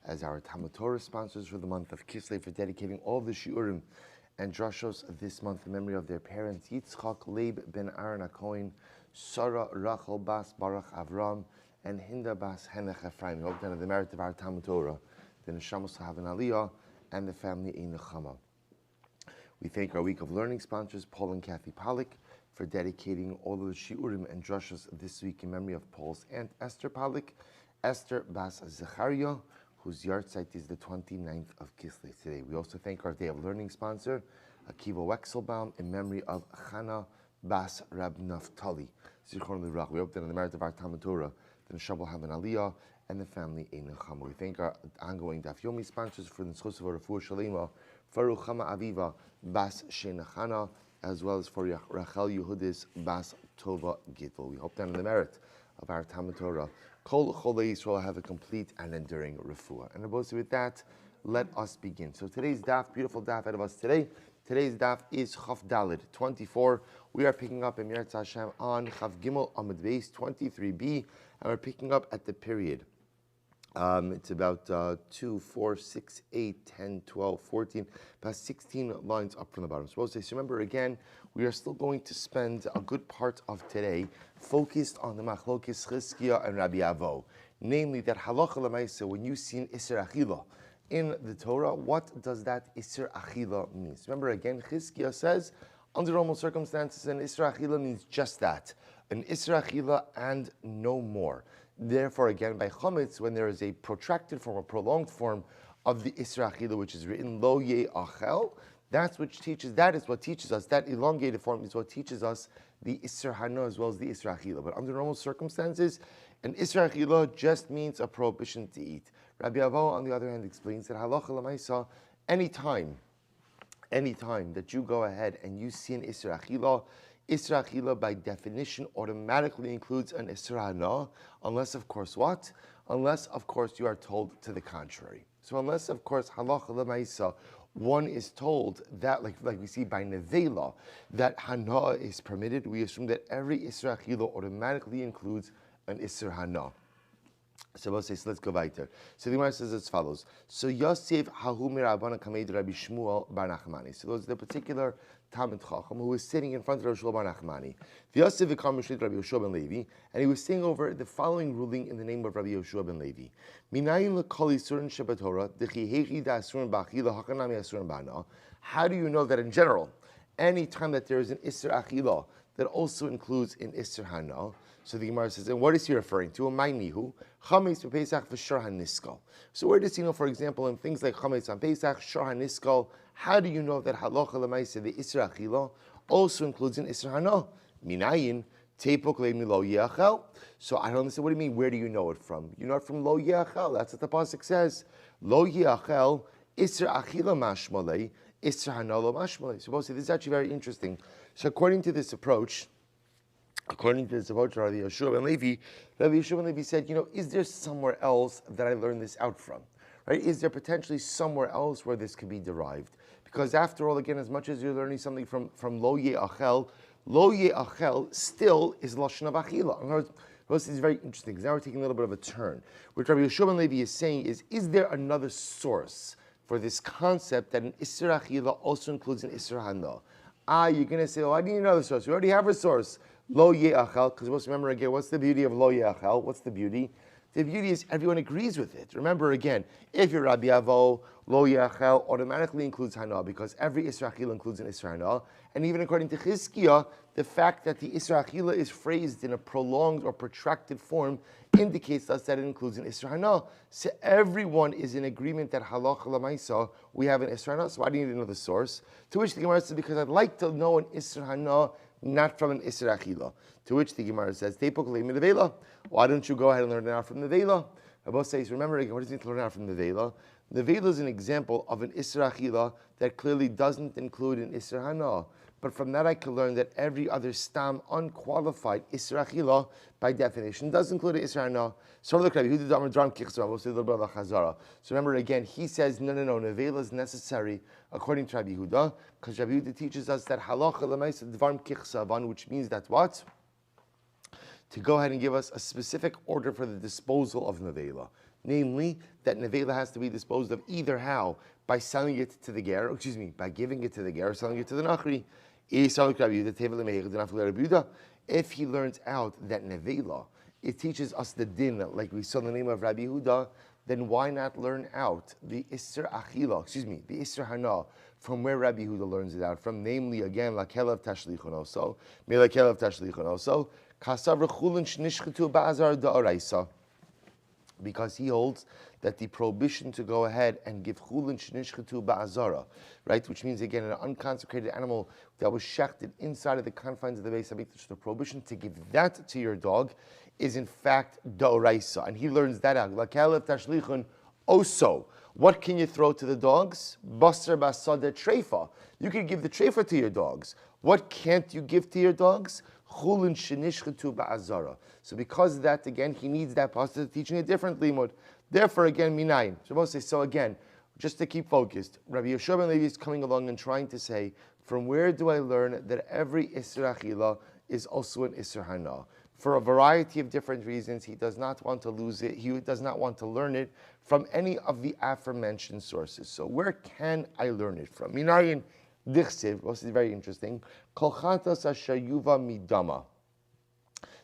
as our Talmud Torah sponsors for the month of Kislev for dedicating all the shiurim and drashos this month in memory of their parents Yitzchak Leib ben Aaron HaKohen, Sarah Rachel Bas Baruch Avram, and Hinda Bas Henech Ephraim. We hope that of the merit of our Talmud Torah, the neshamos will have an aliyah and the family a nechama. We thank our week of learning sponsors, Paul and Kathy Pollack, for dedicating all of the shiurim and drashos this week in memory of Paul's aunt Esther Pollack, Esther Bas Zechariah, whose yahrzeit is the 29th of Kislev today. We also thank our Day of Learning sponsor, Akiva Wexelbaum, in memory of Chana Bas Rab Naftali. Zichron Livrach. We hope that in the merit of our Talmud Torah, the neshama will have an aliyah and the family a nechama. We thank our ongoing Daf Yomi sponsors for the Nschus of Refuah Shalema, for Ruchama Aviva Bas Shenachana, as well as for Rachel Yehudis Bas Tova Gittel. We hope that in the merit of our Talmud Torah, Kol Cholei Yisrael have a complete and enduring refuah. And about with that, let us begin. So today's daf, beautiful daf ahead of us today. Today's daf is Chaf Daled 24. We are picking up in Mirz Hashem on Chaf Gimel Amud Beis 23b, and we're picking up at the period. It's about 2, 4, 6, 8, 10, 12, 14, about 16 lines up from the bottom. So remember again, we are still going to spend a good part of today focused on the Machlokes Chizkiah and Rabbi Avo. Namely that halacha l'maisa, when you see an Isser Achila in the Torah, what does that Isser Achila mean? So remember again, Chizkiah says, under normal circumstances, an Isser Achila means just that, an Isser Achila and no more. Therefore, again, by Chometz, when there is a protracted form, a prolonged form of the Isra Achila, which is written Lo Ye Achel, that is what teaches us, that elongated form is what teaches us the Isra Hana as well as the Isra Achila. But under normal circumstances, an Isra Achila just means a prohibition to eat. Rabbi Avo, on the other hand, explains that halacha l'maisa, anytime that you go ahead and you see an Isra Achila by definition automatically includes an Isra Hana, unless of course what? Unless of course you are told to the contrary. So unless of course halacha l'maisa, one is told that, like we see by Nevela, that Hana is permitted, we assume that every Isra Achila automatically includes an Isra Hana. So let's go weiter. So the Gemara says as follows. So Yosef Hahu Mirabana Kamed Rabbi Shmuel Bar Nachmani. So those are the particular Talmid Chacham who was sitting in front of Rabbi Shmuel Bar Nachmani. The Yosef Vikam Mishlit Rabbi Yoshua ben Levi, and he was saying over the following ruling in the name of Rabbi Yoshua ben Levi. Minayin lekol isurin shebatorah dechi hechi da asurin ba'achila hakanami asurin ba'ana. How do you know that in general, any time that there is an Isser Achila that also includes an Isser Hana? So the Gemara says, and what is he referring to? Ma'inihu chametz b'Pesach v'shor haniskal. So where does he know, for example, in things like chametz on Pesach, shor haniskal, how do you know that halacha l'maisa, the Isra Achila, also includes an Isra Hana? Minayin teipok le'mi lo yachel. So I don't understand. What do you mean? Where do you know it from? You know it from lo yachel. That's what the pasuk says. Lo yachel Isra Achila mashmalei, Isra Hana lo mashmalei. So this is actually very interesting. So according to this approach, Rabbi Yoshua ben Levi said, is there somewhere else that I learned this out from? Right? Is there potentially somewhere else where this could be derived? Because after all, again, as much as you're learning something from Lo Ye Achel still is Lashon of Achila. In other words, this is very interesting, because now we're taking a little bit of a turn. What Rabbi Yoshua ben Levi is saying is there another source for this concept that an Isra Achila also includes an Isra Hana? You're going to say, I need another source. We already have a source. Lo Ye'achel, because let's remember again, what's the beauty of Lo Ye'achel? What's the beauty? The beauty is everyone agrees with it. Remember again, if you're Rabbi Avo, Lo Ye'achel automatically includes Hana, because every Isra Achila includes an Isra Hana. And even according to Chizkiah, the fact that the Isra Achila is phrased in a prolonged or protracted form indicates to us that it includes an Isra Hana. So everyone is in agreement that halacha l'maisa, we have an Isra Hana, so why do you need another source? To which the Gemara says, because I'd like to know an Isra Hana, not from an Isra Achila. To which the Gemara says, why don't you go ahead and learn it out from the Vela? Rabbi says, remember again, what does it mean to learn out from the Vela? The Vela is an example of an Isra Achila that clearly doesn't include an Isra Hana. But from that I can learn that every other stam, unqualified Isra Achila, by definition, does include an Isra Hana. So remember again, he says, no, Nevela is necessary according to Rabbi Yehuda, because Rabbi Yehuda teaches us that halacha l'maisa dvarim kichsavan, which means that what? To go ahead and give us a specific order for the disposal of Nevela. namely that nevela has to be disposed of either how? By selling it to the ger, by giving it to the ger, or selling it to the nachri. If he learns out that nevela, it teaches us the din, like we saw in the name of Rabbi Yehuda, then why not learn out the Isser Achila, the Isser Hana, from where Rabbi Yehuda learns it out, from namely, again, La Kelev Tashlichon also, Mila Kelev Tashlichon also, Kasav Rechulin Shnishchetu Ba'azar Da'araisa, because he holds that the prohibition to go ahead and give chulin shnishchetu ba'azara, right, which means again an unconsecrated animal that was shechted inside of the confines of the Beis Hamikdash, the prohibition to give that to your dog is in fact da'oraisa, and he learns that out. Lakalev tashlichun oso. What can you throw to the dogs? Basar basada treifa. You can give the treifa to your dogs. What can't you give to your dogs? Chulin shenishchetu ba'azara. So because of that, again, he needs that pasuk teaching a different limud. Therefore, again, minayin. So again, just to keep focused, Rabbi Yehoshua ben Levi is coming along and trying to say, from where do I learn that every Isser Achila is also an Isser Hana? For a variety of different reasons, he does not want to lose it. He does not want to learn it from any of the aforementioned sources. So where can I learn it from? Minayin dichsiv, this is very interesting. Kol chatas asher yuva midama.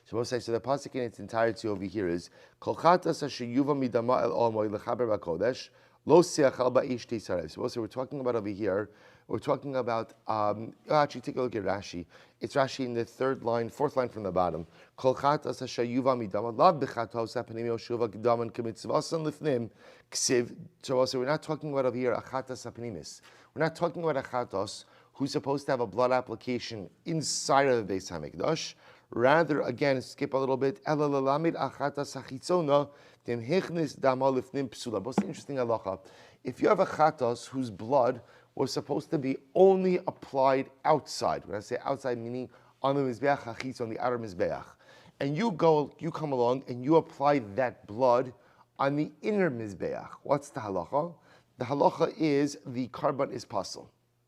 So the pasuk in its entirety over here is Kol chatas asher yuva midama el olmoi lechaber bakodesh lo seachal ba'ish tisarei. So we're talking about over here. We're talking about actually take a look at Rashi. It's Rashi in the fourth line from the bottom. Kol chatas asher yuva midama lav bechatos hapanim yoshuva gedaman kemitzvasan lifnim ksiv. So we're not talking about over here a chatas hapanimis. We're not talking about a chatos who's supposed to have a blood application inside of the Beis Hamikdash. Rather, again, skip a little bit. What's the interesting halacha? If you have a chatos whose blood was supposed to be only applied outside, when I say outside, meaning on the mizbeach hachitz, on the outer mizbeach, and you come along and you apply that blood on the inner mizbeach, what's the halacha? The halacha is the carbon is pasul.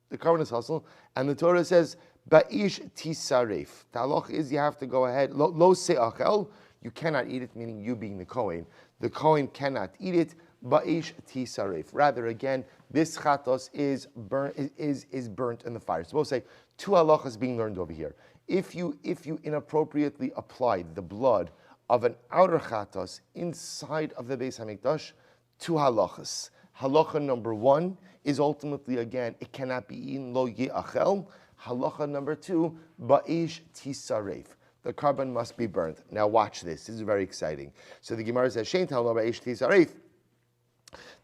The carbon is pasul, and the Torah says, Ba'ish tisaref. The halacha is you have to go ahead. Lo se'achel, you cannot eat it, meaning you being the Kohen. The Kohen cannot eat it. Ba'ish tisaref. Rather, again, this chatos is burnt in the fire. So we'll say two halachas being learned over here. If you inappropriately apply the blood of an outer chatos inside of the Beis Hamikdash, two halachas. Halacha number one is ultimately, again, it cannot be eaten, lo ye'achel. Halacha number two, ba'ish tisaref. The carbon must be burnt. Now watch this. This is very exciting. So the Gemara says, Shein tell me ba'ish tisaref.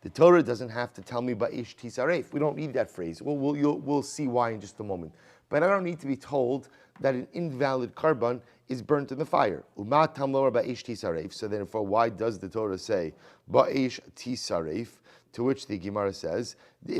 The Torah doesn't have to tell me ba'ish tisaref. We don't need that phrase. We'll see why in just a moment. But I don't need to be told that an invalid carbon is burnt in the fire. Uma tamlor ba'ish tisaref. So therefore, why does the Torah say ba'ish tisaref? To which the Gemara says, so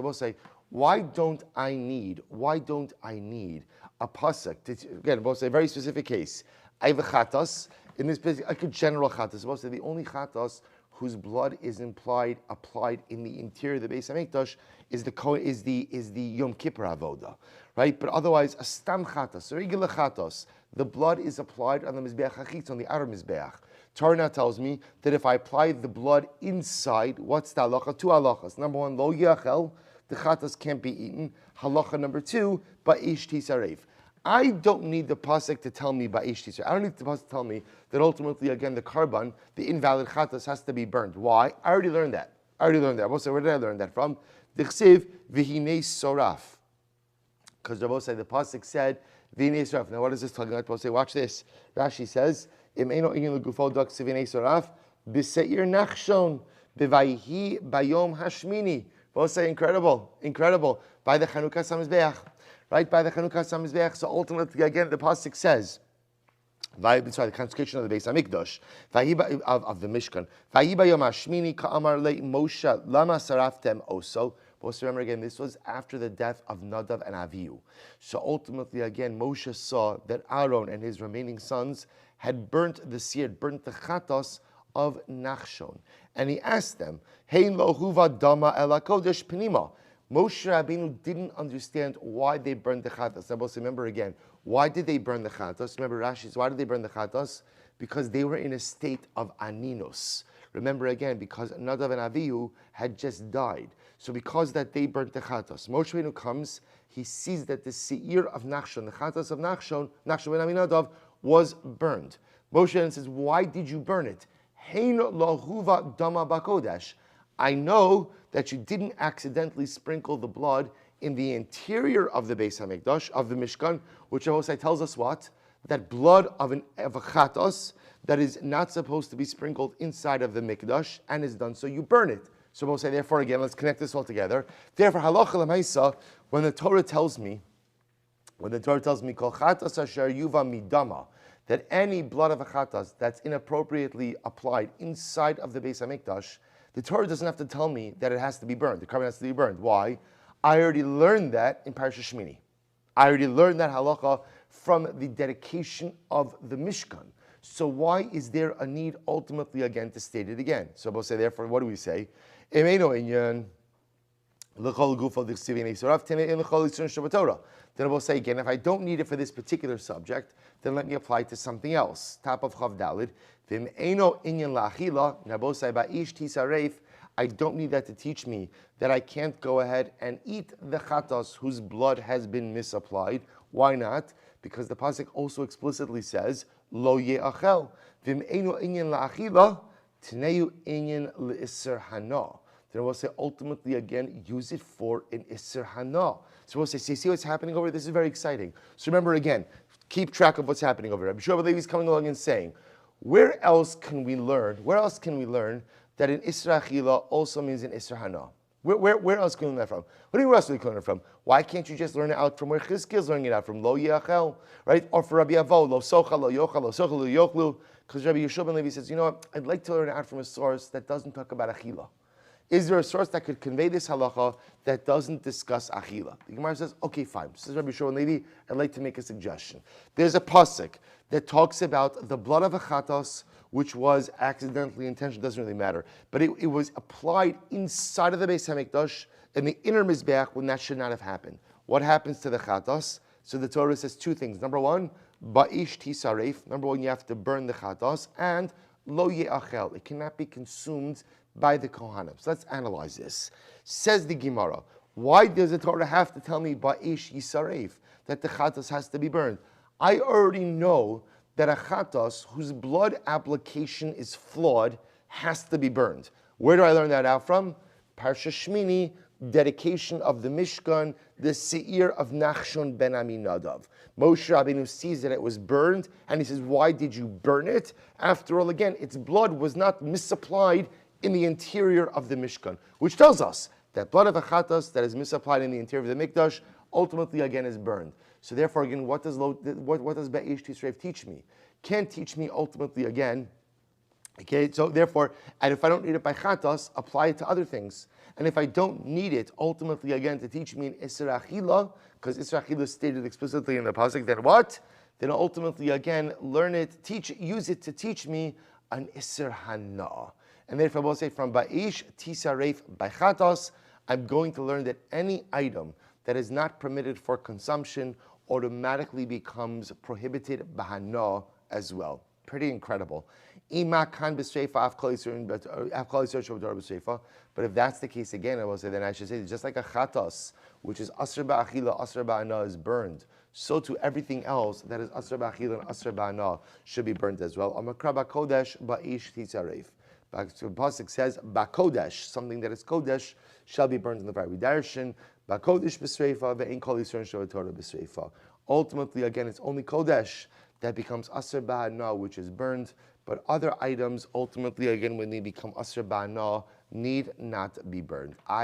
we'll say, why don't I need a pasuk? Again, we'll say a very specific case. I have a chatas, in this like a general chatas. We'll say the only chatas whose blood is applied in the interior of the Beis Hamikdash is the Yom Kippur avoda, right? But otherwise, a stam chatas, a regular chatas, the blood is applied on the mizbeach hachitz, on the outer mizbeach. Torah now tells me that if I apply the blood inside, what's the halacha? Two halachas. Number one, lo yachel, the chatas can't be eaten. Halacha number two, ba'ish tisaref. I don't need the pasuk to tell me ba'ish tisaref. I don't need the pasuk to tell me that ultimately, again, the carbon, the invalid chatas, has to be burnt. Why? I already learned that. Where did I learn that from? Dichsiv v'hinei soraf. Because Rabbi said the pasuk said v'hinei soraf. Now, what is this talking about? Rabbi say, watch this. Rashi says, Im eino inyan legufo dak v'hinei soraf b'seir nachshon b'vayhi bayom hashmini. Rabbi say, incredible. By the Chanukah Samizbeach. Right, by the Chanukah Samizbeach. So ultimately, again, the pasuk says, the consecration of the Beis Hamikdash, of the Mishkan. Vayhi bayom hashmini ka'amar le Moshe lama saraftem oso. But also remember again, this was after the death of Nadav and Avihu. So ultimately, again, Moshe saw that Aaron and his remaining sons had burnt the chatos of Nachshon. And he asked them, Hein lo huva dama el hakodesh penima. Moshe Rabbeinu didn't understand why they burned the chatos. Now, remember again, why did they burn the chatos? Remember Rashi's, why did they burn the chatos? because they were in a state of aninus. Remember again, because Nadav and Avihu had just died. So because that they burnt the chatos. Moshe Rabbeinu comes, he sees that the seir of Nachshon, the chatos of Nachshon ben Aminadav, was burned. Moshe Rabbeinu says, why did you burn it? Hein lahuva dama bakodesh. I know that you didn't accidentally sprinkle the blood in the interior of the Beis HaMikdash, of the Mishkan, which Hosai tells us what? That blood of a chatos that is not supposed to be sprinkled inside of the Mikdash and is done, so you burn it. So we'll say, therefore, again, let's connect this all together. Therefore, halacha l'maisa, when the Torah tells me, kol chatas asher yuva midama, that any blood of a chatas that's inappropriately applied inside of the Beis HaMikdash, the Torah doesn't have to tell me that it has to be burned. The carbon has to be burned. Why? I already learned that in Parashat Shmini. I already learned that halacha from the dedication of the Mishkan. So why is there a need ultimately again to state it again? So we'll say, therefore, what do we say? Then we'll say again, if I don't need it for this particular subject, then let me apply it to something else. Top of Chav Dalid. I don't need that to teach me that I can't go ahead and eat the chatos whose blood has been misapplied. Why not? Because the pasuk also explicitly says, Lo ye'achel. V'im'einu inyan la'achila, t'neu inyan le'isser hana. Then we'll say, ultimately, again, use it for an isser hana. So we'll say, see what's happening over here? This is very exciting. So remember again, keep track of what's happening over here. Rabbi Shua Levi is coming along and saying, where else can we learn that an isser achila also means an isser hana? Where else can we learn that from? What do you mean, where else can we learn it from? Why can't you just learn it out from where Chizkiah is learning it out from? Lo yachel, right? Or for Rabbi Avo, lo socha, lo yochel, lo socha, lo yochlu. Because Rabbi Yeshua ben Levi says, you know what? I'd like to learn it out from a source that doesn't talk about achila. Is there a source that could convey this halacha that doesn't discuss achila? The Gemara says, okay, fine. Says Rabbi Yeshua ben Levi, I'd like to make a suggestion. There's a pasuk that talks about the blood of a chatos, which was accidentally intentional, doesn't really matter. But it was applied inside of the Beis HaMikdash in the inner Mizbeach when that should not have happened. What happens to the chatos? So the Torah says two things. Number one, ba'ish tisaref. Number one, you have to burn the chatos. And lo ye'achel. It cannot be consumed by the Kohanim. So let's analyze this. Says the Gemara, why does the Torah have to tell me ba'ish yisaref, that the chatos has to be burned? I already know that a chatos whose blood application is flawed has to be burned. Where do I learn that out from? Parsha Shmini, dedication of the Mishkan, the seir of Nachshon ben Aminadav. Moshe Rabbeinu sees that it was burned, and he says, why did you burn it? After all, again, its blood was not misapplied in the interior of the Mishkan, which tells us that blood of a chatos that is misapplied in the interior of the Mikdash ultimately, again, is burned. So therefore, again, what does Be'esh Tisreif teach me? Can't teach me ultimately again. Okay, so therefore, and if I don't need it by chatos, apply it to other things. And if I don't need it ultimately again to teach me an Isser Achila, because Isser Achila is stated explicitly in the pasuk, then what? Then ultimately again, learn it, use it to teach me an Isser Hana. And therefore, I will say from Ba'ish Tisaref by chatos, I'm going to learn that any item that is not permitted for consumption automatically becomes prohibited bahana as well. Pretty incredible. But if that's the case again, I will say, then I should say, just like a chatas, which is asr ba'achila, asr ba'ana, is burned, so too everything else that is asr ba'achila and asr ba'ana should be burned as well. Amakra ba'kodesh ba'ish titzaref. The pasuk says, ba'kodesh, something that is kodesh, shall be burned in the fire. Darshan ba'kodesh b'sreifa ve'in kol yisron shavatorah b'sreifa. Ultimately, again, it's only kodesh that becomes asr ba'ana, which is burned. But other items, ultimately, again, when they become asr ba'ana, need not be burned. So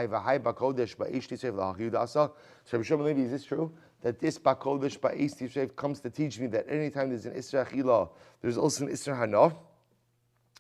Rabbi Shimon Levi, is this true? That this ba'kodesh ba'ish tisreif comes to teach me that anytime there's an isra achila, there's also an isra hana.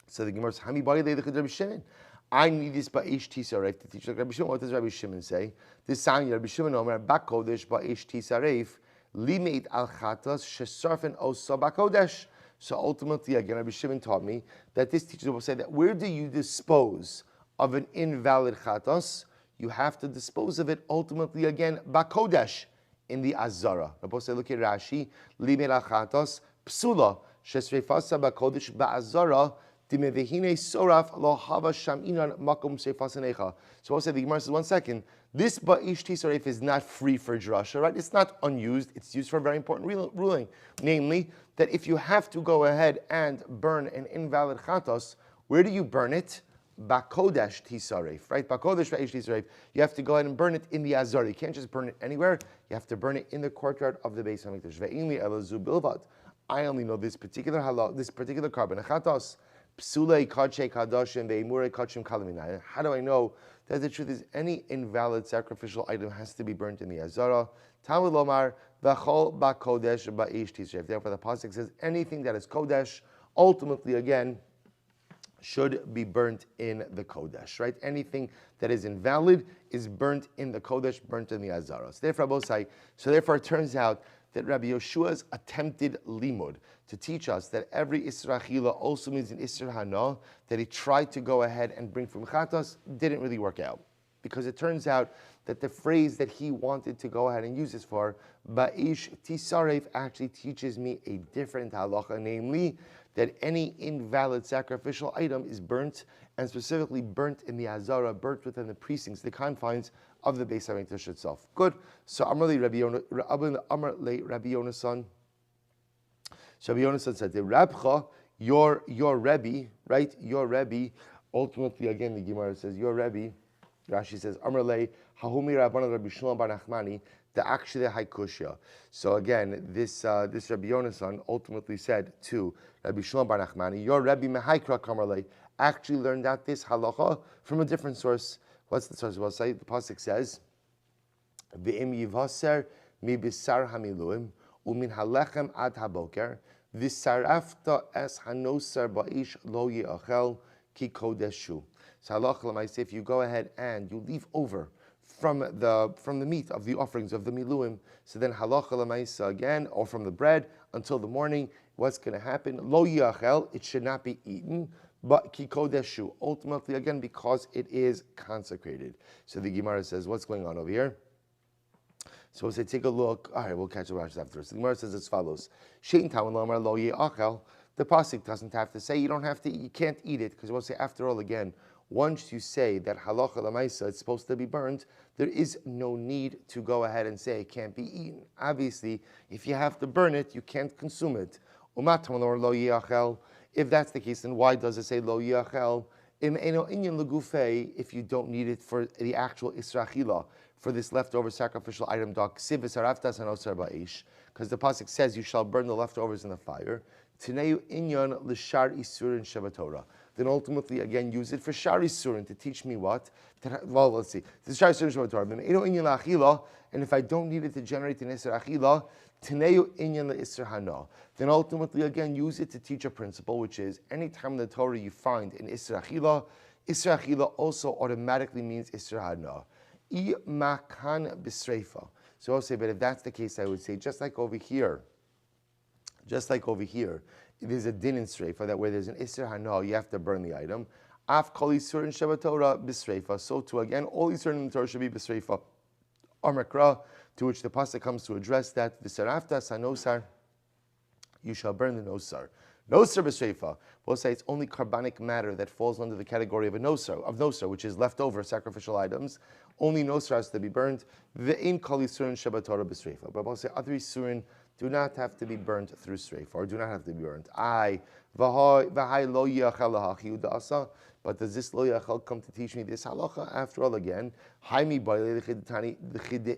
So the Gemara says, Hami bari le'ilechid Rabbi Shimon. I need this ba'ish tisreif to teach like Rabbi Shimon. What does Rabbi Shimon say? This sound Rabbi Shimon Omer ba'kodesh ba'ish tisreif limeit al chatas shesarfen osa ba'kodesh. So ultimately, again, Rabbi Shimon taught me that this teacher will say that where do you dispose of an invalid chatos? You have to dispose of it ultimately, again, ba'kodesh, in the azara. Rabbi say, look at Rashi, limei al chatos psula shesreifasa bakodesh ba'azara dimevehine soraf lo hava shaminan makom sreifasanecha. So also the Gemara says, 1 second, this ba'ish tisaref is not free for drasha, right? It's not unused. It's used for a very important ruling, namely that if you have to go ahead and burn an invalid chatos, where do you burn it? Bakodesh tisaref, right? Bakodesh ba'ish tisaref. You have to go ahead and burn it in the azar. You can't just burn it anywhere. You have to burn it in the courtyard of the Beis Hamikdash. Ve'inli elazu bilvad. I only know this particular halal, this particular carbon chatos. Psulei kadshe kadoshim ve'imurei kadshim kalaminai. How do I know that the truth is any invalid sacrificial item has to be burnt in the azara? Talmud lomar v'chol bakodesh ba'ish tisaref. Therefore, the pasuk says anything that is kodesh, ultimately again, should be burnt in the kodesh, right? Anything that is invalid is burnt in the kodesh, burnt in the azara. So therefore, it turns out that Rabbi Yeshua's attempted limud to teach us that every Isra Achila also means an Isra Hana, that he tried to go ahead and bring from Chatos, didn't really work out. Because it turns out that the phrase that he wanted to go ahead and use this for, Ba'ish Tisaref, actually teaches me a different halacha, namely that any invalid sacrificial item is burnt, and specifically burnt in the Azara, burnt within the precincts, the confines of the Beis HaMikdash itself. Good. So Amrli Rabbi Yonasan. So Rabbi Yonasan said, "The Rabcha, your Rebbe, right? Your Rebbe." Ultimately, again, the Gemara says, "Your Rebbe." Rashi says, "Amrli Hahumi Rabbanan Rabbi Shlomo bar Nachmani." The actually haikushya. So again, this Rabbi Yonasan ultimately said to Rabbi Shlomo bar Nachmani, "Your Rebbe Mehaikra Kamarle actually learned out this halacha from a different source." What's the source? Well, say the pasuk says, "V'im yivhaser mi bisar hamiluim umin halechem ad haboker v'sarafta es hanosar ba'ish lo yiachel ki kodeshu." So halacha l'maaseh, if you go ahead and you leave over from the meat of the offerings of the miluim, so then halacha l'maaseh again, or from the bread until the morning, what's going to happen? Lo yiachel, it should not be eaten. But ki kodeshu, ultimately again because it is consecrated. So the Gemara says, what's going on over here? So we'll say, take a look. All right, we'll catch the Rashi afterwards. The Gemara says as follows: Shein tawin lomar lo ye'achel. The pasuk doesn't have to say you don't have to, you can't eat it, because we'll say after all again, once you say that halacha l'maisa it's supposed to be burned, there is no need to go ahead and say it can't be eaten. Obviously, if you have to burn it, you can't consume it. Umat tawin lomar lo ye'achel. If that's the case, then why does it say lo yachel? If you don't need it for the actual Isra Achila, for this leftover sacrificial item, because the pasuk says you shall burn the leftovers in the fire. Then ultimately again use it for shar isurin to teach me what? Well, let's see. And if I don't need it to generate an Isra Achila, then ultimately again use it to teach a principle, which is any time in the Torah you find an Isra Achila also automatically means Isra Hana. So I'll say, but if that's the case, I would say just like over here, there's a din in Sreifa that where there's an Isra Hana, you have to burn the item. Af kol Yisurin Sheba Torah b'Sreifa. So too again, all Yisurin in the Torah should be b'Sreifa. Amrakra, to which the pasuk comes to address that v'sarafta sanosar, you shall burn the nosar. Nosar b'sreifa. We'll say it's only carbonic matter that falls under the category of nosar, which is leftover sacrificial items. Only nosar has to be burned. Ve'in kol yisurin shebatorah b'sreifa. But we'll say other yisurin do not have to be burnt through sreifa, or do not have to be burnt. V'hai lo yachal lahachi udasa. But does this lo yachal come to teach me this halacha? After all, again, haimi b'alei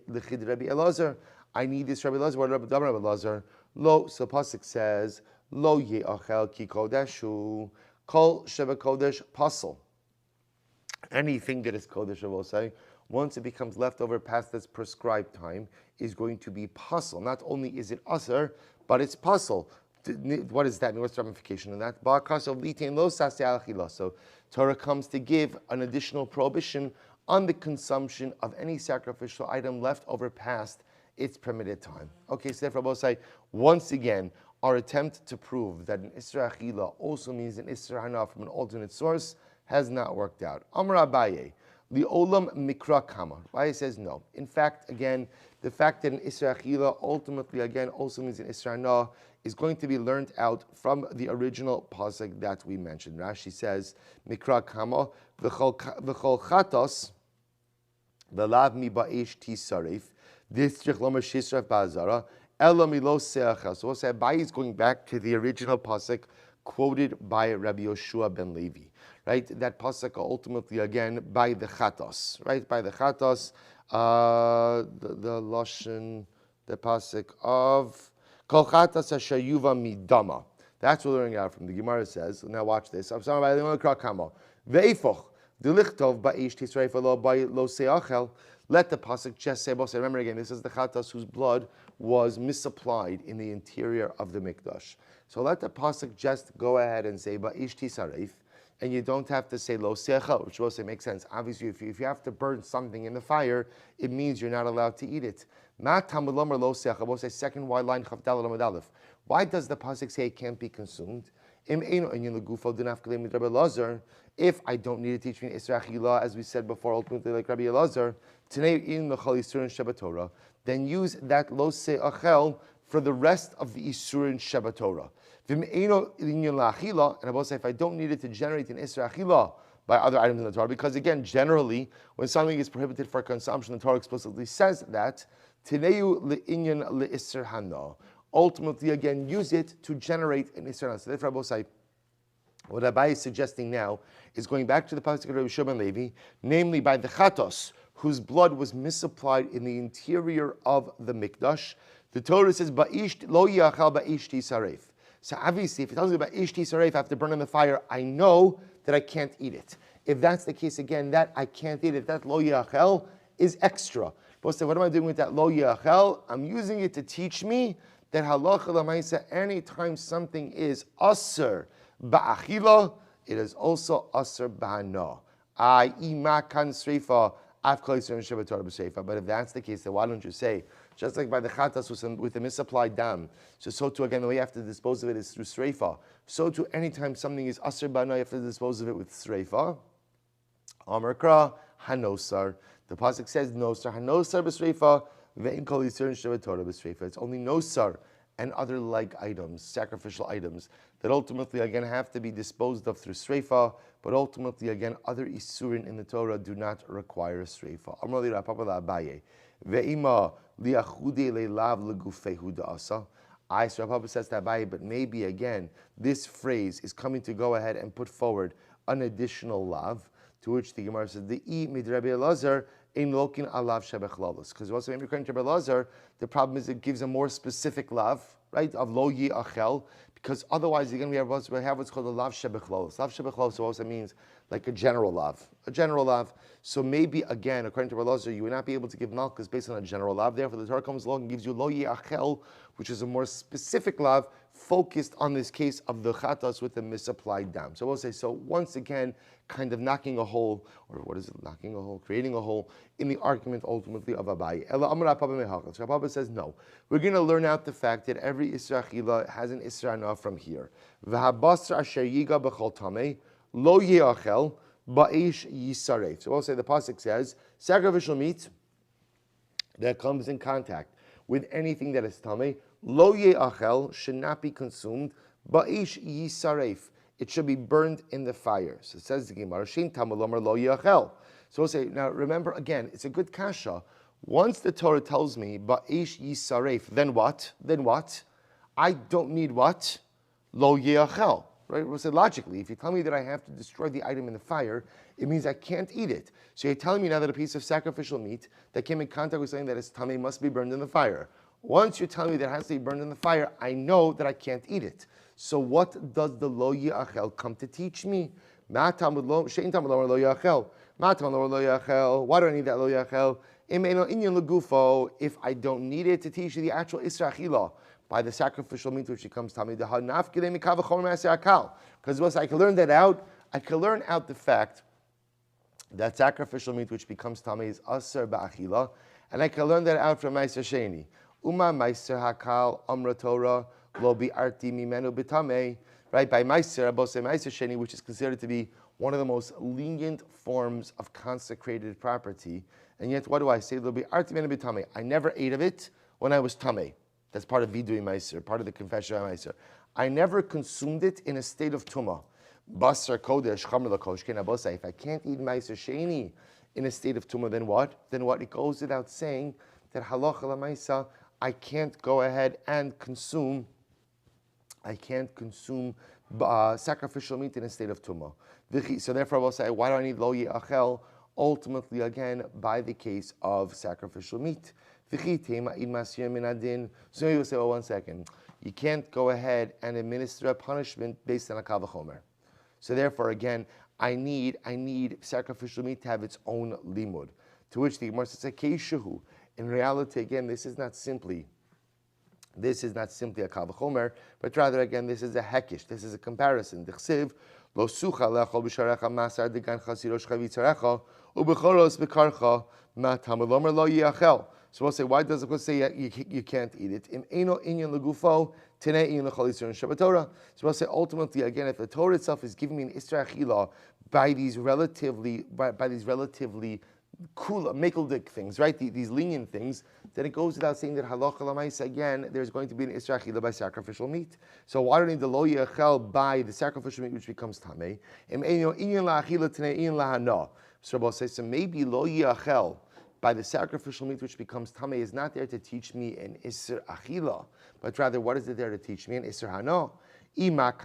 l'chid Rabbi Elazar. I need this Rabbi Elazar. What Rabbi Elazar? Lo. So pasuk says lo ye'achel ki kodeshu kol sheva kodesh pasal. Anything that is kodesh, I will say, once it becomes leftover past its prescribed time, is going to be pasal. Not only is it asr, but it's pasal. What does that mean? What's the ramification of that? So Torah comes to give an additional prohibition on the consumption of any sacrificial item left over past its permitted time. Okay, so therefore, both say once again, our attempt to prove that an Isra Achila also means an Isra Hana from an alternate source has not worked out. Amar Abaye, The olam mikra kama. Why it says no? In fact, again, the fact that an Isra Achila ultimately, again, also means an Isra Na is going to be learned out from the original pasuk that we mentioned. Rashi says, mikra kama, v'chol chatos, v'lav mi ba'esh tisarif, districh lomer shisraf ba'azara, ela milo se'achel. So we'll say, Abai is going back to the original pasuk quoted by Rabbi Yoshua ben Levi. Right, that pasuk ultimately again by the chatos, right? By the chatos, the lashon, the pasuk of kol chatos asher yuva midama. That's what we're learning out from. The Gemara says. Now watch this. I'm sorry, by the Kra Kamo veifoch dilichtov ba'ish tisrei lo by lo seachel. Let the pasuk just say. Remember again, this is the chatos whose blood was misapplied in the interior of the mikdash. So let the pasuk just go ahead and say ba'ish tisaref. And you don't have to say lo seachel, which will say makes sense. Obviously, if you have to burn something in the fire, it means you're not allowed to eat it. Ma tamud lomer lo seachel. We'll say second wide line chav daled amud aleph. Why does the pasuk say it can't be consumed? If I don't need to teach me Isra Achila, as we said before, ultimately like Rabbi Elazar, then use that lo seachel for the rest of the Isurin Shabbatorah. And I will say, if I don't need it to generate an Isra Achila by other items in the Torah, because again, generally, when something is prohibited for consumption, the Torah explicitly says that, Tineu le'inyan le'isr hana. Ultimately, again, use it to generate an Isra Hana. So therefore, I will say, what Abai is suggesting now is going back to the pasuk of Rabbi Shimon Levi, namely by the chatos, whose blood was misapplied in the interior of the mikdash. The Torah says, "Ba'ish lo yachal ba'ish tisaref." So obviously, if it tells me about ish tisaref, I have to burn in the fire, I know that I can't eat it. If that's the case, again, that I can't eat it, that lo yachal is extra. But so what am I doing with that lo yachal? I'm using it to teach me that halacha l'maisa, anytime something is aser ba'achila, it is also aser ba'ana. I.e. makan sreifa, I've called it Shabbat Torah b'sreifa. But if that's the case, then why don't you say, just like by the chatas with the misapplied dam, so too again the way you have to dispose of it is through sreifa. So too anytime something is aser ba'ana, you have to dispose of it with sreifa. Amar kra hanosar. The pasuk says nosar hanosar b'sreifa ve'in kol yisur Shabbat Torah b'sreifa. It's only nosar and other like items, sacrificial items, that ultimately again have to be disposed of through sreifa, but ultimately again other isurin in the Torah do not require sreifa. Amar li Rapapa la'Abaye ve'ima liachude le'lav legufehu da'asa. So Rapapa says to Abaye, but maybe again this phrase is coming to go ahead and put forward an additional lav, to which the Gemara says the I mid Rabbi Elazar in lokin alav shebechlalos. Because also maybe according to Rabbi Elazar, the problem is it gives a more specific lav, right, of lo yi achel, because otherwise again we have what's called a lav shebechlalos. Lav shebechlalos also means like a general lav. So maybe again, according to Rabbi Elazar, you would not be able to give malchus based on a general lav. Therefore, the Torah comes along and gives you lo yi achel, which is a more specific lav, focused on this case of the chatas with the misapplied dam. So we'll say, so once again, kind of knocking a hole, or what is it, knocking a hole, creating a hole in the argument ultimately of Abai. So Papa says, no, we're going to learn out the fact that every Isra Achila has an Isra Hana from here. V'habasra asher yiga b'chol tameh, lo ye'achel, ba'ish yisaref. So we'll say the pasuk says, sacrificial meat that comes in contact with anything that is tameh, lo ye'achel, should not be consumed, ba'ish yisaref. It should be burned in the fire. So it says the Gemara, Shin Tamalomer lo yachel. So we'll say, now remember again, it's a good kasha. Once the Torah tells me, ba'ish yisaref, then what? I don't need what? Lo yachel. Right? We'll say logically, if you tell me that I have to destroy the item in the fire, it means I can't eat it. So you're telling me now that a piece of sacrificial meat that came in contact with something that is tamei must be burned in the fire. Once you're telling me that it has to be burned in the fire, I know that I can't eat it. So what does the lo yachel come to teach me? Why do I need that lo yachel? If I don't need it to teach you the actual Isra Achila by the sacrificial meat which becomes tamei, because I can learn that out. I can learn out the fact that sacrificial meat which becomes tamei is aser ba'achila, and I can learn that out from Meiser Sheni. Uma Meiser Hakal Amra Torah Lo Bi'arti Mimenu B'Tamei. Right, by Meiser, Abose Meiser Sheni, which is considered to be one of the most lenient forms of consecrated property. And yet, what do I say? There'll be artimena b'tamei. I never ate of it when I was tamei. That's part of vidui meiser, part of the confession of meiser. I never consumed it in a state of tumah. Basar kodesh chamer lakoshke nabosai. If I can't eat meiser sheni in a state of tumah, then what? Then what? It goes without saying that halacha lamaisa, I can't go ahead and consume. I can't consume sacrificial meat in a state of tumah. So therefore, I will say, why do I need lo ye'achel? Ultimately, again, by the case of sacrificial meat. So you will say, oh, 1 second. You can't go ahead and administer a punishment based on a kal v'chomer. So therefore, again, I need sacrificial meat to have its own limud. To which the Gemara says, keishahu. In reality, again, this is not simply a kal v'chomer, but rather, again, this is a hekish. This is a comparison. D'chsiv lo sucha lechol b'sharecha masar degan chasirosh chavitzarecha ubechoros bekarcha matamalomer lo yiachel. So we'll say, why does it say you can't eat it? Im eno inyan legufo tenei inyan lechol yisur Shabbat Torah. So we'll say, ultimately, again, if the Torah itself is giving me an isra achila by these relatively cool, mekeldik things, right? These lenient things, then it goes without saying that halacha l'maisa, again, there's going to be an isra achila by sacrificial meat. So why don't I need the lo yachel by the sacrificial meat which becomes tamei? Im eno inyan la'achila tenei inyan la'hana. So we'll say, so maybe lo yachel by the sacrificial meat which becomes tamei is not there to teach me an isra achila, but rather what is it there to teach me? An isra hana. Therefore,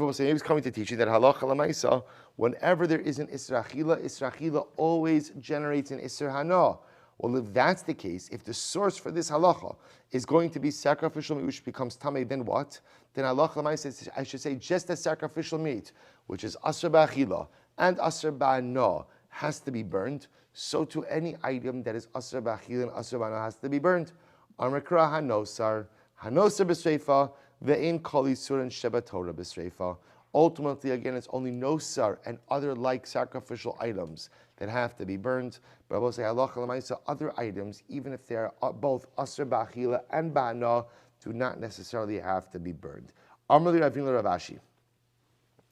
we'll say, maybe it's coming to teach you that halacha l'maisa, whenever there is an isra achila always generates an isra hana. Well, if that's the case, if the source for this halacha is going to be sacrificial meat which becomes tamei, then what? Then halacha l'maisa, I should say, just as sacrificial meat, which is asr ba'achila and asr ba'ana, has to be burned, so to any item that is asr ba'achila and asr ba'ana has to be burned. Amrikra hanosar. Hanosa b'sreifa, ve'in kol yisur and Shabbat Torah b'sreifa. Ultimately, again, it's only nosar and other like sacrificial items that have to be burned. But I will say, halacha l'maisa, other items, even if they are both asr ba'achila and ba'ana, do not necessarily have to be burned. Amr li Ravina Rav Ashi.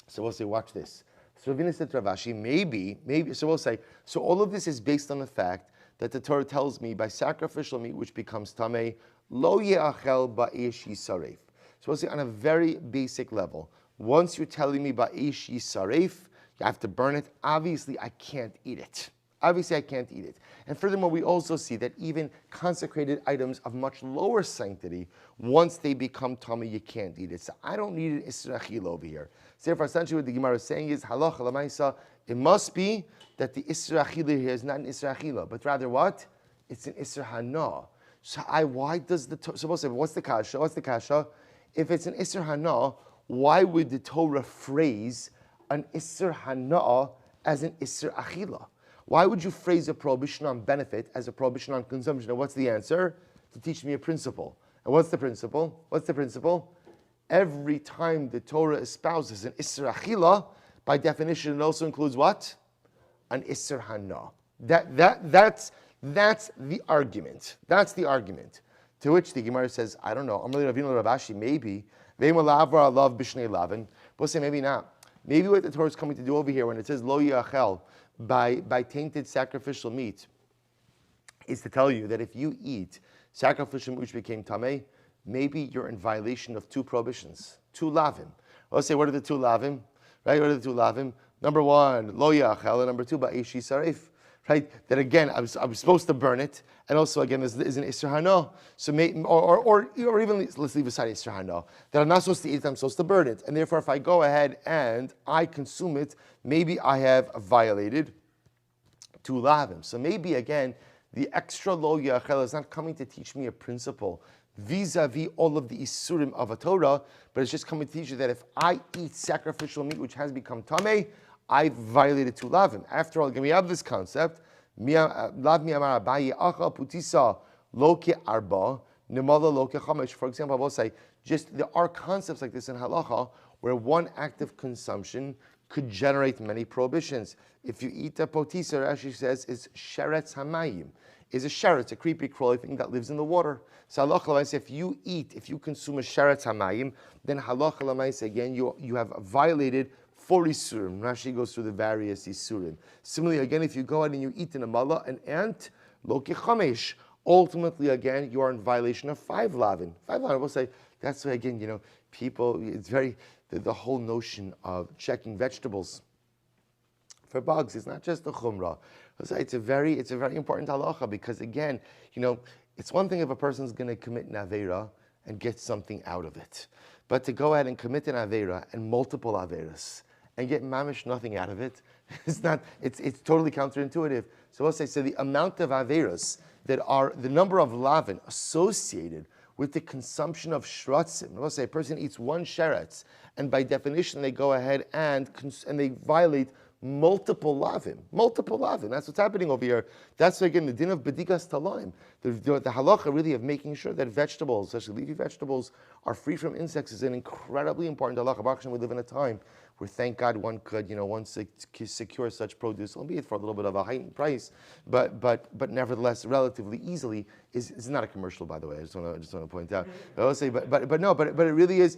So we'll say, watch this. So Ravina said to Rav Ashi, maybe. So we'll say, so all of this is based on the fact that the Torah tells me by sacrificial meat which becomes tamei, lo ye'achel ba'esh yisaref. So we'll say on a very basic level, once you're telling me ba'esh yisaref, you have to burn it, obviously I can't eat it. And furthermore, we also see that even consecrated items of much lower sanctity, once they become tamei, you can't eat it. So I don't need an isra achila over here. So therefore, essentially what the Gemara is saying is, halacha l'maisa, it must be that the isra achila here is not an isra achila, but rather what? It's an isra hana. So why does the Torah, supposed to say, what's the kasha? If it's an isra hana, why would the Torah phrase an isra hana as an isra achila? Why would you phrase a prohibition on benefit as a prohibition on consumption? And what's the answer? To teach me a principle. And what's the principle? Every time the Torah espouses an isra achila, by definition, it also includes what? An isra hana. That's the argument. To which the Gemara says, I don't know. Amr li Ravina Rav Ashi, maybe. We'll say maybe not. Maybe what the Torah is coming to do over here when it says lo yachel by tainted sacrificial meat is to tell you that if you eat sacrificial meat which became tamei, maybe you're in violation of two prohibitions, two lavim. Let's say, what are the two lavim? Right? What are the two lavim? Number one, lo yachel, and number two, ba'esh yisaref. Right? That again, I was supposed to burn it, and also again, is an isra hana. So, or even let's leave aside isra hana. That I'm not supposed to eat it, I'm supposed to burn it, and therefore, if I go ahead and I consume it, maybe I have violated two lavim. So maybe again, the extra lo yachel is not coming to teach me a principle vis-a-vis all of the isurim of a Torah, but it's just coming to teach you that if I eat sacrificial meat which has become tamei, I've violated two lavim. After all, again, we have this concept, lav mi'amar abayi acha putisa loke arba, nimala loke chamesh. For example, I will say, just there are concepts like this in halacha where one act of consumption could generate many prohibitions. If you eat a potisa, it actually says is sheretz hamayim. Is a sheretz, a creepy crawly thing that lives in the water. So halacha l'maisa, if you consume a sheretz hamayim, then halacha l'maisa, again, you have violated 4 isurim. Rashi goes through the various isurim. Similarly, again, if you go out and you eat in a mala, an ant, lo kechamesh. Ultimately, again, you are in violation of 5 lavin. 5 lavin, we'll say, that's why, again, people, it's very, the whole notion of checking vegetables for bugs is not just a chumrah. It's a very important halacha because, again, it's one thing if a person's going to commit an aveira and get something out of it. But to go ahead and commit an aveira and multiple averas and get mamish nothing out of it, it's totally counterintuitive. So we'll say, the amount of averas that are the number of lavin associated with the consumption of shratzim. We'll say a person eats 1 sheretz, and by definition they go ahead and they violate multiple lavim. That's what's happening over here. That's again the din of bedikas talaim. The halacha really of making sure that vegetables, especially leafy vegetables, are free from insects is an incredibly important halacha. Baruch Hashem, we live in a time where, thank God, one could, secure such produce, albeit for a little bit of a heightened price, but nevertheless relatively easily. Is not a commercial, by the way. I just want to point out. But I'll say, but it really is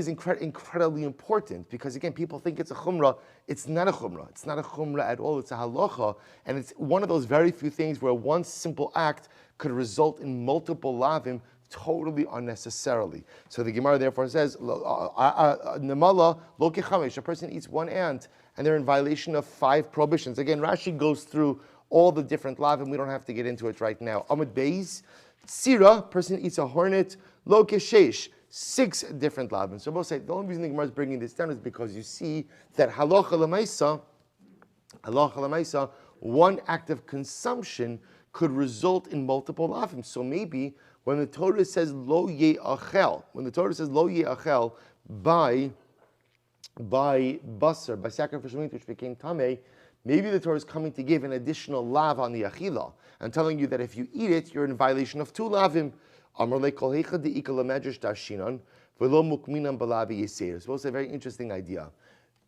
incredibly important because, again, people think it's a chumrah. It's not a chumrah. It's not a chumrah at all. It's a halacha, and it's one of those very few things where one simple act could result in multiple lavim totally unnecessarily. So the Gemara therefore says, Nemala lo kechamesh, a person eats 1 ant and they're in violation of 5 prohibitions. Again, Rashi goes through all the different lavim. We don't have to get into it right now. Amud Beis, Tzira, person eats a hornet, lo keshesh, 6 different lavim. So both say, the only reason the Gemara is bringing this down is because you see that halacha l'maisa, 1 act of consumption could result in multiple lavim. So maybe when the Torah says lo ye'achel, by basar, by sacrificial meat which became tameh, maybe the Torah is coming to give an additional lav on the achila and telling you that if you eat it, you're in violation of 2 lavim. Amar le kol heicha de'ika lemedrash darshinan v'lo mukminan balavi yisir. So it's a very interesting idea.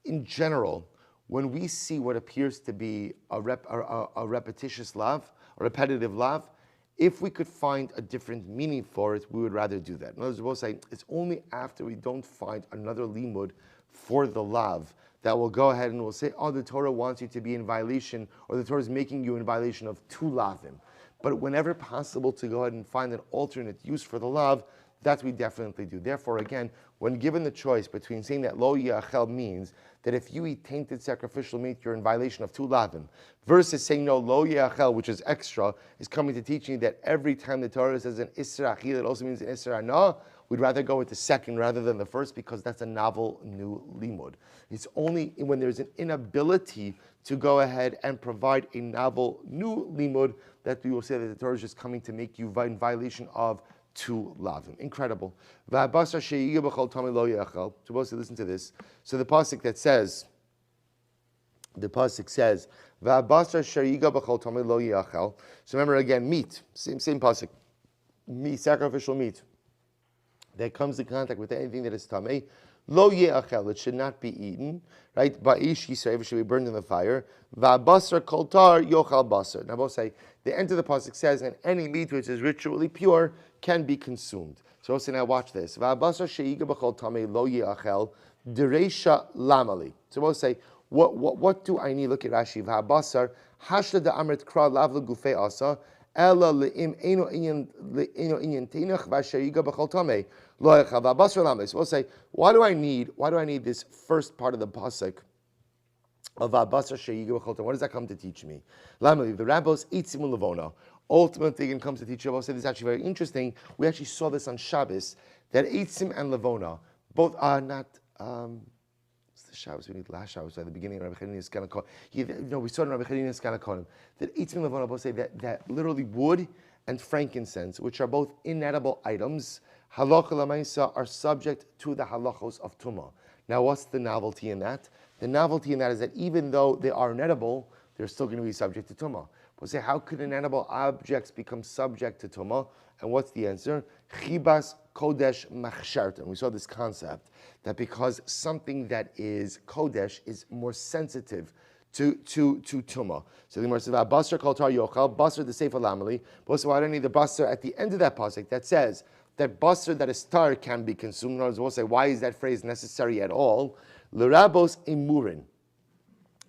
In general, when we see what appears to be a repetitious lav, a repetitive lav, if we could find a different meaning for it, we would rather do that. In other words, we'll say it's only after we don't find another limud for the lav that we'll go ahead and we'll say, the Torah wants you to be in violation, or the Torah is making you in violation of 2 lavim. But whenever possible to go ahead and find an alternate use for the lav, that we definitely do. Therefore, again, when given the choice between saying that lo yachel means that if you eat tainted sacrificial meat, you're in violation of 2 lavim, versus saying no, lo yachel, which is extra, is coming to teaching that every time the Torah says an isra achil, it also means an isra ana, we'd rather go with the second rather than the first because that's a novel new limud. It's only when there's an inability to go ahead and provide a novel new limud that we will say that the Torah is just coming to make you in violation of 2 lavim. Incredible. So listen to this. So the pasuk that says, so remember again, meat, same pasuk, meat, sacrificial meat that comes in contact with anything that is tamei, lo ye'achel, it should not be eaten, right? Ba'ish yisrael, should be burned in the fire. Va'basar kol tar yochal basar. Now both say, the end of the pasuk says, and any meat which is ritually pure can be consumed. So also now watch this. Va'basar she'iga b'chol tamei lo ye'achel, dereisha lamali. So both say, what do I need? Look at Rashi. Va'basar hashla da amrit kra lavla gufei asa, ela le'im eno inyan teinach v'ashe'iga b'chol tamei. So we'll say, why do I need this first part of the pasuk of Abasar Sheyiga B'Chotam? What does that come to teach me? The rabbis Eitzim Levona. Ultimately, it comes to teach you. I'll say this is actually very interesting. We actually saw this on Shabbos that Eitzim and Levona both are not. It's the Shabbos we need last Shabbos at the beginning of Rabbi Chanina's Kanakon. We saw in Rabbi Chanina's Kanakon that Eitzim and Levona both say that literally wood and frankincense, which are both inedible items, halacha l'maisa, are subject to the halachos of tumah. Now, what's the novelty in that? The novelty in that is that even though they are inedible, they're still going to be subject to tumah. We'll say, how could inedible objects become subject to tumah? And what's the answer? Chibas kodesh machshartan. We saw this concept that because something that is kodesh is more sensitive to tumah. So the Gemara says, "Basar kol tar yochal." Basar the sefer lamali. But why do I need the basar at the end of that pasuk that says that basar that is tar can be consumed? We'll say, why is that phrase necessary at all? L'rabos imurin.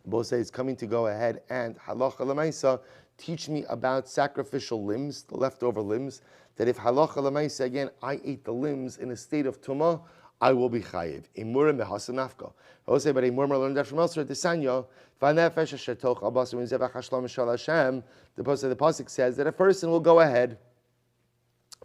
Bosa is coming to go ahead and halacha l'maisa teach me about sacrificial limbs, the leftover limbs. That if halacha l'maisa again, I ate the limbs in a state of tumah, I will be chayiv. Imurim behasanafka. Bosa, but imurim learned that from elsewhere. Desanya v'nefesh asher toch abasu mizevach hashlam shal Hashem. The pasuk says that a person will go ahead.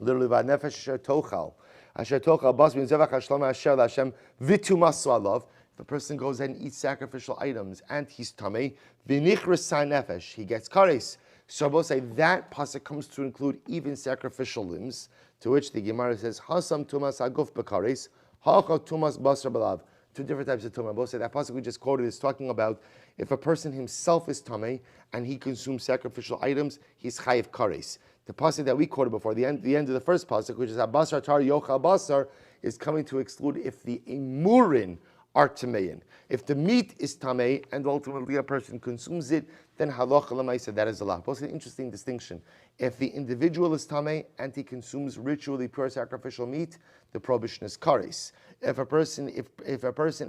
Literally, v'nefesh asher tochal abasu mizevach hashlam shal Hashem v'tumasu alav. If a person goes ahead and eats sacrificial items and he's tamei, v'nichras sa nefesh, he gets kares. So both say that pasuk comes to include even sacrificial limbs, to which the Gemara says, Hasam tumas aguf b'kares, hacha tumas basar b'lav. Two different types of tumah. Both say that pasuk we just quoted is talking about if a person himself is tamei and he consumes sacrificial items, he's chayiv kares. The pasuk that we quoted before, the end of the first pasuk, which is abasar tar yochal basar, is coming to exclude if the emurin are tamein. If the meat is tamei and ultimately a person consumes it, then halacha l'maisa, that is allowed. Both an interesting distinction. If the individual is tamei and he consumes ritually pure sacrificial meat, the prohibition is kares. If a person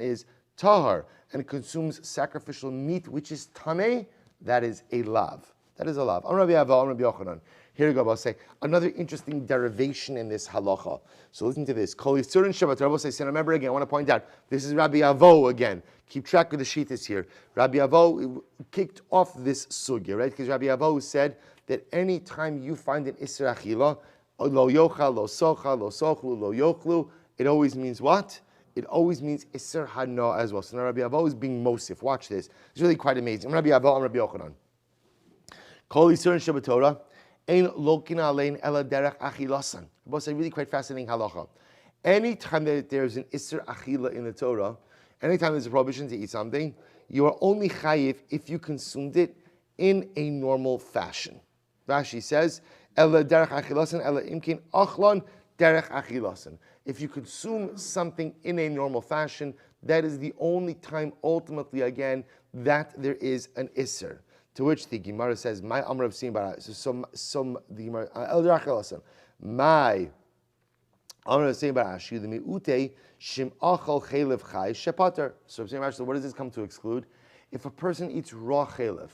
is tahar and consumes sacrificial meat which is tamei, that is a lav. That is a lav. Rabbi Ava, Rabbi Yochanan. Here we go, I'll say another interesting derivation in this halacha. So listen to this. Kol Yisurin Shabbat. Rabbi say, remember again, I want to point out, this is Rabbi Avo again. Keep track of the sheetas here. Rabbi Avo kicked off this sugya, right? Because Rabbi Avo said that any time you find an Isra Achila, lo yocha, lo socha, lo sochlu, lo yochlu, it always means what? It always means Isra Hana as well. So now Rabbi Avo is being Mosif. Watch this. It's really quite amazing. Rabbi Avo, I'm Rabbi Yochanan. Kol Yisurin Shabbat Torah. Ein lokin alein ela derech achilasan. Both a really quite fascinating halacha. Anytime that there's an isser achila in the Torah, anytime there's a prohibition to eat something, you are only chayiv if you consumed it in a normal fashion. Rashi says, ela derech achilasan, ela imkin achlon derech achilasan. If you consume something in a normal fashion, that is the only time, ultimately, again, that there is an isser. To which the Gemara says, "My Amr of Sim Bara." So the Gemara El Rachelasan. My Amr of Sim Bara. She the miute shim achal chaylev chay shepater. So what does this come to exclude? If a person eats raw chaylev,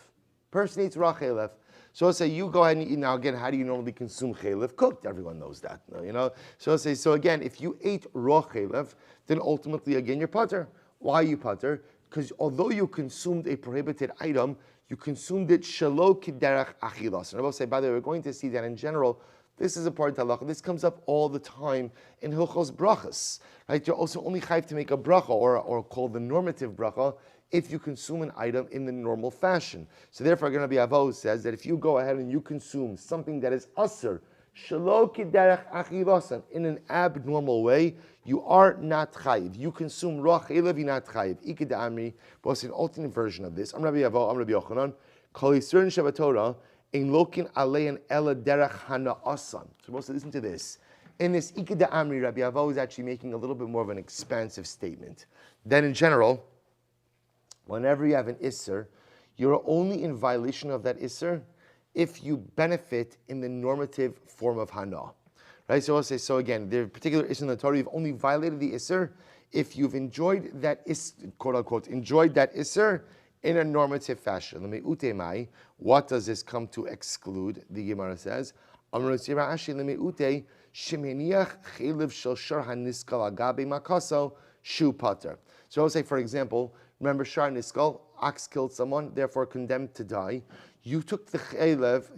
so let's say you go ahead and eat now. Again, how do you normally consume chaylev? Cooked. Everyone knows that, you know. So let's say again, if you ate raw chaylev, then ultimately again you're pater. Why are you pater? Because although you consumed a prohibited item, you consumed it shelo kiderach achilas. And I will say, by the way, we're going to see that in general, this is a part of halacha. This comes up all the time in hilchos brachas, right? You're also only chayv to make a bracha or called the normative bracha if you consume an item in the normal fashion. So therefore, Rabbi Avo says that if you go ahead and you consume something that is aser, shelo kiderach achilasan, in an abnormal way, you are not chayiv. You consume raw chaylev, you're not chayiv. Iked amri, but an alternate version of this. I'm Rabbi Avo, I'm Rabbi Yochanan. Kol Yisurin Shabbat Torah, ein lokin alein ela derech hana asan. So we're supposed to listen to this. In this Iked amri, Rabbi Avo is actually making a little bit more of an expansive statement. Then in general, whenever you have an isser, you're only in violation of that isser if you benefit in the normative form of hana. Right, so I'll say, so again, the particular isser in the Torah, you've only violated the isser if you've enjoyed that quote unquote, enjoyed that isser in a normative fashion. Let me utemai. What does this come to exclude? The Gemara says, so I'll say, for example, remember Shar Niskal, ox killed someone, therefore condemned to die. You took the chaylev,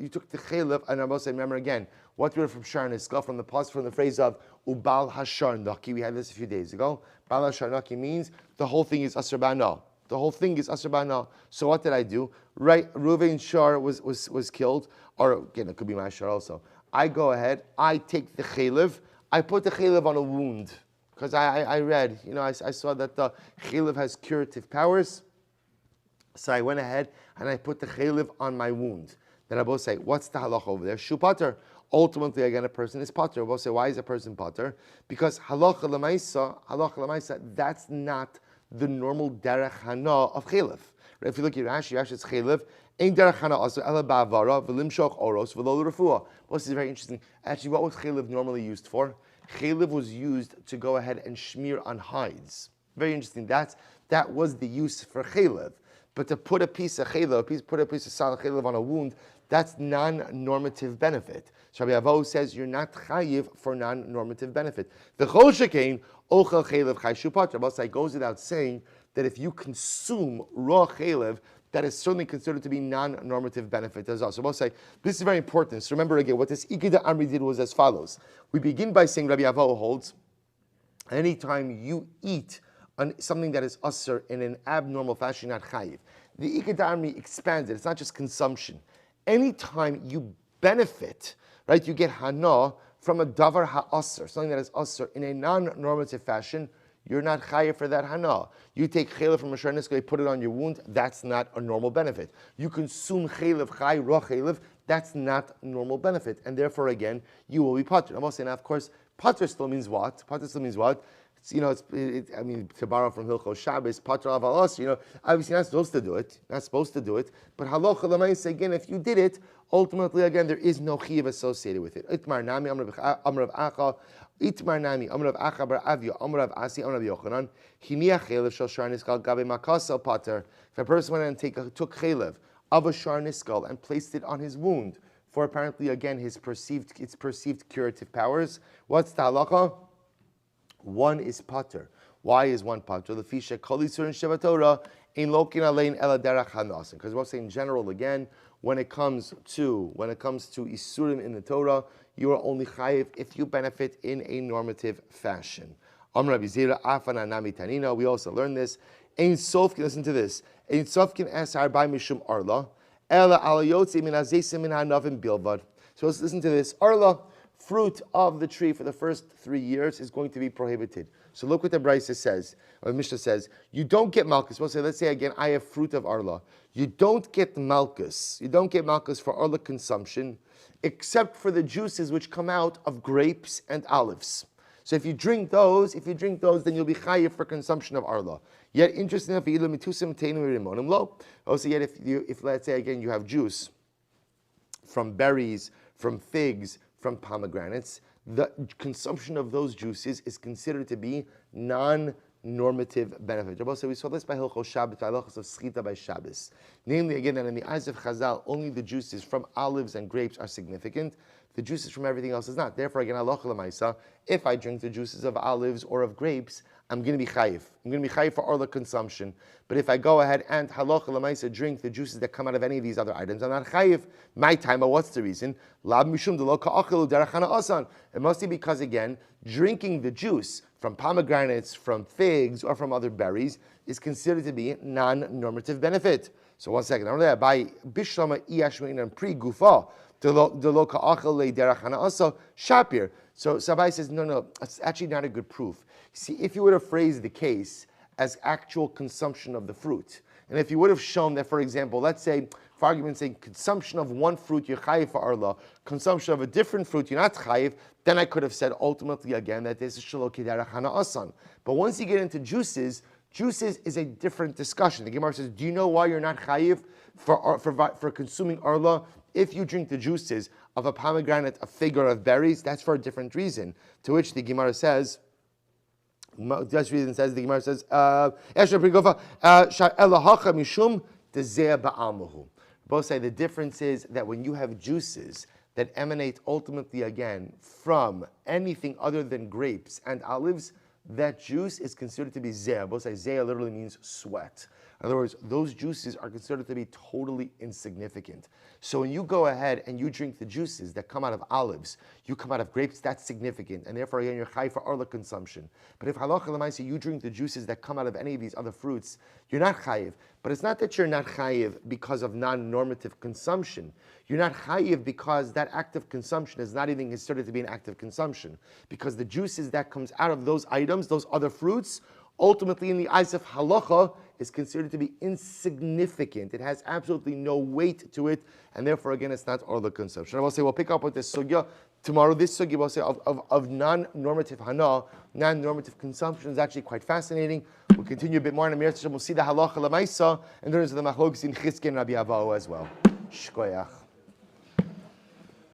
and I will say, remember again, what we read from Shar Niskal, from the phrase of Ubal Hashar Naki. We had this a few days ago. Bal Hashar Naki means the whole thing is Asr Bana. The whole thing is Asr Bana. So what did I do? Right, Reuven Shar was killed, or again, it could be my Shar also. I go ahead, I take the chaylev, I put the chaylev on a wound. Because I read, I saw that the chaylev has curative powers. So I went ahead and I put the chaylev on my wound. Then I both say, what's the halacha over there? Shu pater. Ultimately, again, a person is pater. I both say, why is a person pater? Because halacha l'maisa, that's not the normal derech hana of chaylev. Right? If you look at Rashi, it's chaylev. Ein derech hana also ela ba'avara v'limshoch oros v'lo l'refuah. This is very interesting. Actually, what was chaylev normally used for? Chaylev was used to go ahead and smear on hides. Very interesting. That's that was the use for chaylev. But to put a piece of chaylev, put a piece of solid chaylev on a wound, that's non-normative benefit. So Rabbi Avo says you're not chayiv for non-normative benefit. The chol shekain ochel chaylev chayshu pater. Rabbi goes without saying that if you consume raw chaylev, that is certainly considered to be non-normative benefit as well. So we'll say, this is very important. So remember again, what this Ikeda Amri did was as follows. We begin by saying Rabbi Avo holds, anytime you eat on something that is usher in an abnormal fashion, not chayiv. The Ikeda Amri expands it. It's not just consumption. Anytime you benefit, right, you get hana from a davar ha'asr, something that is usher in a non-normative fashion, you're not chayiv for that hana. You take chaylev from a sharniska, you put it on your wound, that's not a normal benefit. You consume chaylev, chay, raw chaylev, that's not normal benefit. And therefore, again, you will be patur. I'm also saying, now, of course, patur still means what? Patur still means what? I mean, to borrow from Hilchos Shabbos, patur avalos, obviously you're not supposed to do it. Not supposed to do it. But halacha l'maisa, again, if you did it, ultimately, again, there is no chiyuv associated with it. Itmar nami, amr of acha, Itmar nami, amr of acha bar avya, amr of asi, amr of yochanan, hiniach chaylev shel shar niskal gabe makasel pater. If a person went and took chaylev of a shar niskal and placed it on his wound for apparently, again, its perceived curative powers, what's the halacha? One is pater. Why is one pater? Lefisha kol yisurin sheva Torah ein lokin alein ela derech hanasin. Because we'll say in general again, when it comes to isurim in the Torah, you are only chayiv if you benefit in a normative fashion. Amr Rabbi Zira afana nami tanina. We also learn this. Ein sofkin. Listen to this. Ein sofkin esar by mishum arla ela alayotzi min azesim min hanavim bilvad. So let's listen to this. Arla, fruit of the tree for the first 3 years is going to be prohibited. So look what the Brisa says, or the Mishnah says. You don't get malchus. Let's say again, I have fruit of arla. You don't get malchus. You don't get malchus for arla consumption, except for the juices which come out of grapes and olives. So if you drink those, then you'll be chayiv for consumption of arla. Yet interesting enough, also yet if let's say again you have juice from berries, from figs, from pomegranates, the consumption of those juices is considered to be non-normative benefit. So we saw this by Hilchos Shabbos, by halachos of schita by Shabbos. Namely, again, that in the eyes of Chazal, only the juices from olives and grapes are significant. The juices from everything else is not. Therefore, again, halacha l'maisa, if I drink the juices of olives or of grapes, I'm going to be chayiv. I'm going to be chayiv for arla consumption. But if I go ahead and halacha l'maisa drink the juices that come out of any of these other items, I'm not chayiv. My time, but what's the reason? Lab mishum delo ka'achilu derech hana asan. It must be because, again, drinking the juice from pomegranates, from figs, or from other berries is considered to be non-normative benefit. So 1 second. By bishlama iyashmein and pre gufa. So Sabai says, no, it's actually not a good proof. See, if you would have phrased the case as actual consumption of the fruit, and if you would have shown that, for example, let's say, for argument's sake, consumption of one fruit, you're chayiv for arla, consumption of a different fruit, you're not chayiv, then I could have said ultimately again that this is shelo kederech hana asan. But once you get into juices is a different discussion. The Gemara says, do you know why you're not chayiv for consuming arla? If you drink the juices of a pomegranate, a fig, or of berries, that's for a different reason. To which the Gemara says, both say the difference is that when you have juices that emanate ultimately again from anything other than grapes and olives, that juice is considered to be zeh. Both say zeh literally means sweat. In other words, those juices are considered to be totally insignificant. So when you go ahead and you drink the juices that come out of olives, you come out of grapes, that's significant. And therefore, again, you're chayiv for arla consumption. But if halacha l'maisa, you drink the juices that come out of any of these other fruits, you're not chayiv. But it's not that you're not chayiv because of non-normative consumption. You're not chayiv because that act of consumption is not even considered to be an act of consumption. Because the juices that comes out of those items, those other fruits, ultimately in the eyes of halacha, is considered to be insignificant. It has absolutely no weight to it, and therefore, again, it's not arla consumption. I will say we'll pick up with this sugya tomorrow. This sugya will say of non-normative hana, non-normative consumption is actually quite fascinating. We'll continue a bit more in a minute. We'll see the halacha l'maisa and there is the machlokes in Chizkiya and Rabbi Avo as well. Shkoyach.